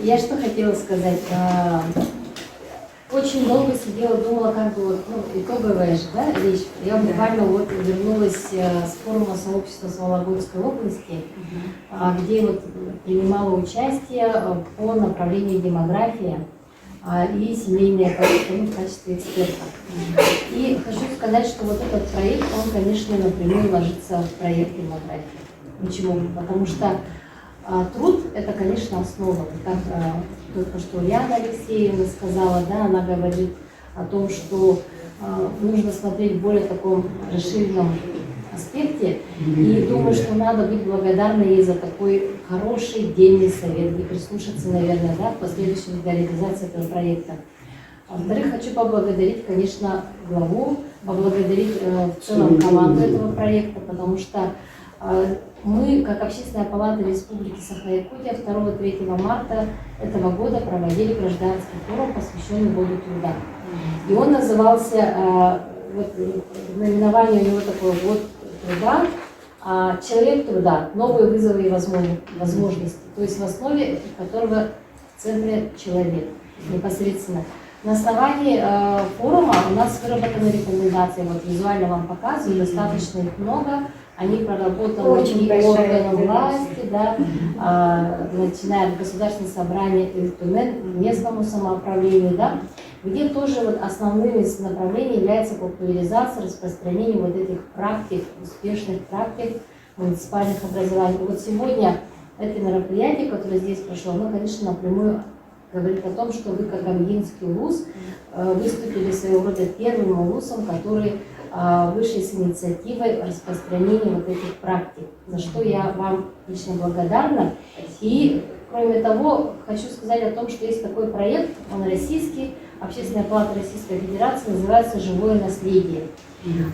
Я что хотела сказать. Очень долго сидела, думала, как бы, итоговая же, да, речь. Я буквально вот вернулась с форума сообщества Вологодской области, где вот принимала участие по направлению демография и семейная политика в качестве эксперта. И хочу сказать, что вот этот проект, он, конечно, напрямую ложится в проект демографии. Почему? Потому что труд – это, конечно, основа. Как только что Ульяна Алексеевна сказала, да, она говорит о том, что нужно смотреть в более таком расширенном аспекте. И думаю, что надо быть благодарной ей за такой хороший дельный совет и прислушаться, наверное, да, в последующей реализации этого проекта. Во-вторых, хочу поблагодарить, конечно, главу, поблагодарить в целом команду этого проекта, потому что мы, как Общественная палата Республики Саха-Якутия, 2-3 марта этого года проводили гражданский форум, посвященный году труда. И он назывался, наименование у него такое «Год труда», «Человек труда. Новые вызовы и возможности». То есть в основе которого в центре человек непосредственно. На основании форума у нас выработаны рекомендации, вот визуально вам показываю, достаточно их много. Они проработаны и органам власти, да, начиная от государственного собрания и местному самоуправлению, да, где тоже вот основными направлениями является популяризация, распространение вот этих практик, успешных практик муниципальных образований. И вот сегодня это мероприятие, которое здесь прошло, оно, конечно, напрямую говорит о том, что вы, как Амгинский вуз, выступили своего рода первым вузом, который вышли с инициативой распространения вот этих практик, за что я вам лично благодарна. И, кроме того, хочу сказать о том, что есть такой проект, он российский, Общественная палата Российской Федерации, называется «Живое наследие».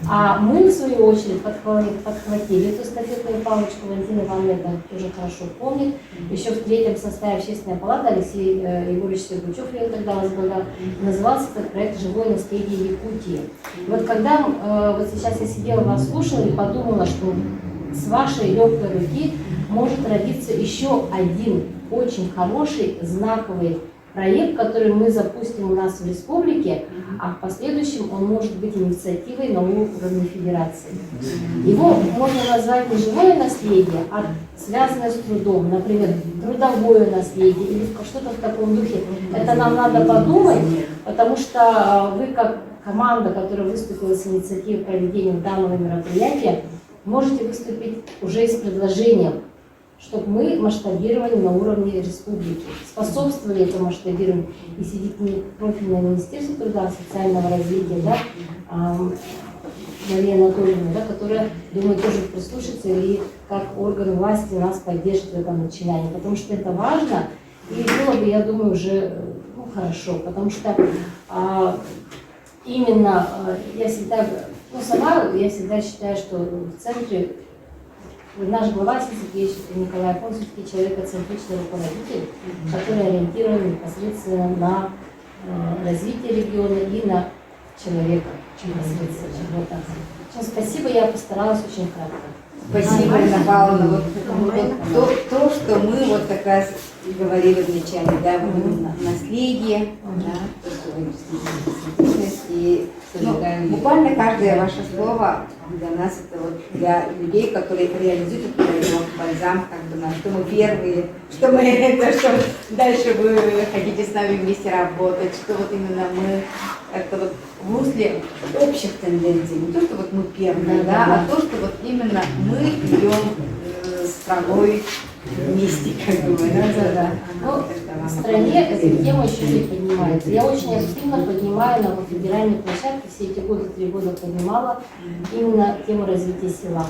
А мы, в свою очередь, подхватили эту эстафетную палочку, Валентина Ивановна это тоже хорошо помнит. Еще в 3-м составе Общественной палаты Алексей Егорович Сергучев ее тогда возглавлял. Назывался этот проект «Живое наследие Якутии». Вот когда вот сейчас я сидела, вас слушала и подумала, что с вашей легкой руки может родиться еще один очень хороший, знаковый проект, который мы запустим у нас в республике, а в последующем он может быть инициативой на уровне федерации. Его можно назвать не живое наследие, а связанное с трудом, например, трудовое наследие или что-то в таком духе. Это нам надо подумать, потому что вы, как команда, которая выступила с инициативой проведения данного мероприятия, можете выступить уже с предложением, чтобы мы масштабировали на уровне республики, способствовали этому масштабированию. И сидит профильное Министерство труда и социального развития, да, Мария Анатольевна, да, которая, думаю, тоже прислушается и как орган власти нас поддержит в этом начинании, потому что это важно, и было бы, я думаю, уже хорошо, потому что именно я всегда, я всегда считаю, что в центре наш глава Николай Афонсовский человекоцентричный руководитель, который ориентирован непосредственно на развитие региона и на человека непосредственно. Спасибо, я постаралась очень кратко. Спасибо, Инна Павловна. То, что мы вот как раз говорили вначале, да, наследие, да, то, что вы и буквально каждое ваше слово для нас, это вот для людей, которые реализуют этот проект «Бальзам», как бы, что мы первые, что мы это, что дальше вы хотите с нами вместе работать, что вот именно мы это вот в русле общих тенденций, не то, что вот мы первые, да, а то, что вот именно мы идем страной вместе, как говорят. Ну, в стране эта тема еще не поднимается. Я очень активно поднимаю на федеральной площадке, все эти годы, 3 года поднимала именно тему развития села,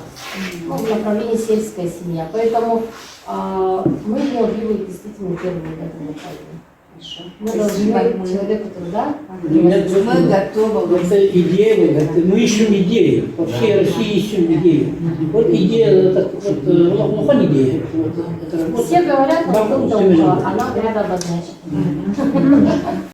в направлении сельская семья. Поэтому мы не могли действительно первыми в этом направлении. Мы должны человеку труда. Мы готовы. Это идея, мы ищем идею. По всей России ищем идею. Вот идея, вот идея. Все говорят, но кто-то, а нам надо обозначить.